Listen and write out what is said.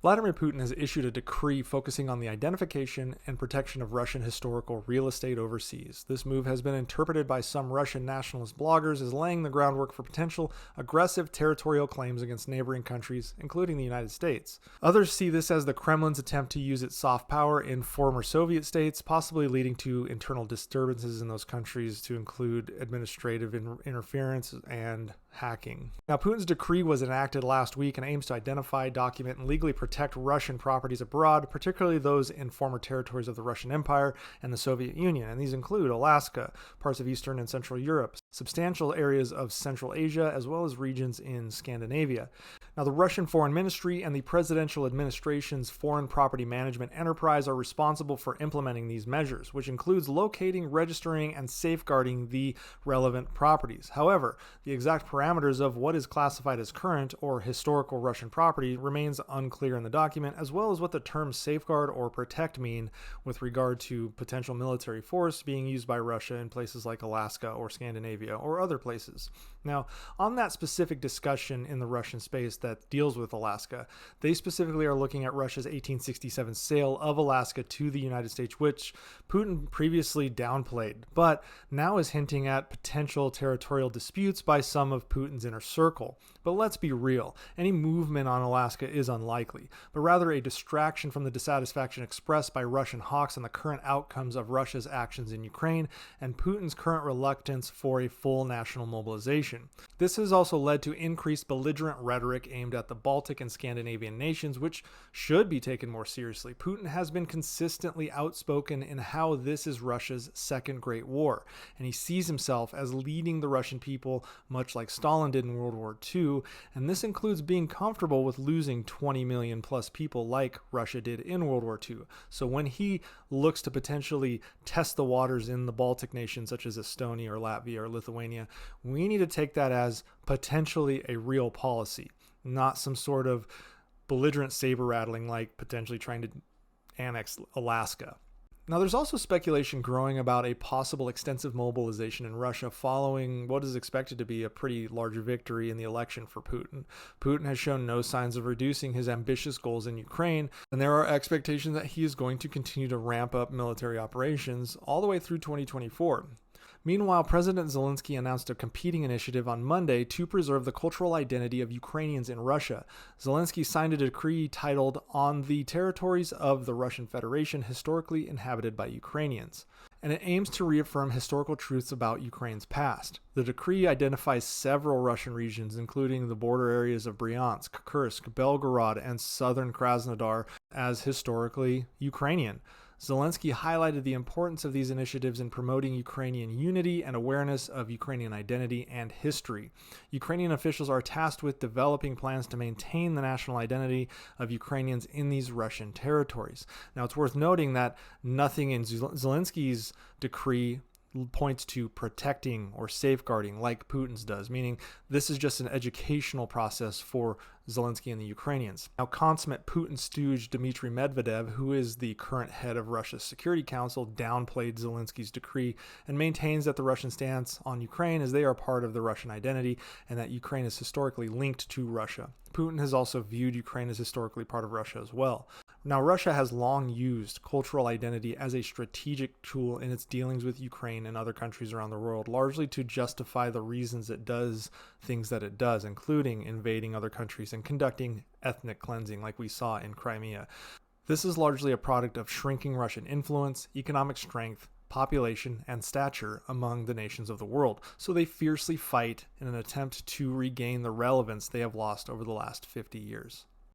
Vladimir Putin has issued a decree focusing on the identification and protection of Russian historical real estate overseas. This move has been interpreted by some Russian nationalist bloggers as laying the groundwork for potential aggressive territorial claims against neighboring countries, including the United States. Others see this as the Kremlin's attempt to use its soft power in former Soviet states, possibly leading to internal disturbances in those countries, to include administrative interference and hacking. Now, Putin's decree was enacted last week and aims to identify, document, and legally protect Russian properties abroad, particularly those in former territories of the Russian Empire and the Soviet Union. And these include Alaska, parts of Eastern and Central Europe, substantial areas of Central Asia, as well as regions in Scandinavia. Now, the Russian Foreign Ministry and the Presidential Administration's Foreign Property Management Enterprise are responsible for implementing these measures, which includes locating, registering, and safeguarding the relevant properties. However, the exact parameters of what is classified as current or historical Russian property remains unclear in the document, as well as what the terms safeguard or protect mean with regard to potential military force being used by Russia in places like Alaska or Scandinavia or other places. Now, on that specific discussion in the Russian space that deals with Alaska, they specifically are looking at Russia's 1867 sale of Alaska to the United States, which Putin previously downplayed, but now is hinting at potential territorial disputes by some of Putin's inner circle. But let's be real, any movement on Alaska is unlikely, but rather a distraction from the dissatisfaction expressed by Russian hawks on the current outcomes of Russia's actions in Ukraine and Putin's current reluctance for a full national mobilization. This has also led to increased belligerent rhetoric aimed at the Baltic and Scandinavian nations, which should be taken more seriously. Putin has been consistently outspoken in how this is Russia's second Great War, and he sees himself as leading the Russian people much like Stalin did in World War II, and this includes being comfortable with losing 20 million plus people like Russia did in World War II. So when he looks to potentially test the waters in the Baltic nations such as Estonia or Latvia or Lithuania, we need to take that as potentially a real policy, not some sort of belligerent saber rattling like potentially trying to annex Alaska. Now, there's also speculation growing about a possible extensive mobilization in Russia following what is expected to be a pretty large victory in the election for Putin. Putin has shown no signs of reducing his ambitious goals in Ukraine, and there are expectations that he is going to continue to ramp up military operations all the way through 2024. Meanwhile, President Zelinsky announced a competing initiative on Monday to preserve the cultural identity of Ukrainians in Russia. Zelensky signed a decree titled "On the Territories of the Russian Federation Historically Inhabited by Ukrainians," and it aims to reaffirm historical truths about Ukraine's past. The decree identifies several Russian regions, including the border areas of Bryansk, Kursk, Belgorod, and southern Krasnodar, as historically Ukrainian. Zelensky highlighted the importance of these initiatives in promoting Ukrainian unity and awareness of Ukrainian identity and history. Ukrainian officials are tasked with developing plans to maintain the national identity of Ukrainians in these Russian territories. Now, it's worth noting that nothing in Zelensky's decree points to protecting or safeguarding like Putin's does, meaning this is just an educational process for Zelensky and the Ukrainians. Now, consummate Putin stooge Dmitry Medvedev, who is the current head of Russia's Security Council, downplayed Zelensky's decree and maintains that the Russian stance on Ukraine is they are part of the Russian identity and that Ukraine is historically linked to Russia. Putin has also viewed Ukraine as historically part of Russia as well. Now, Russia has long used cultural identity as a strategic tool in its dealings with Ukraine and other countries around the world, largely to justify the reasons it does things that it does, including invading other countries and conducting ethnic cleansing like we saw in Crimea. This is largely a product of shrinking Russian influence, economic strength, population, and stature among the nations of the world, so they fiercely fight in an attempt to regain the relevance they have lost over the last 50 years.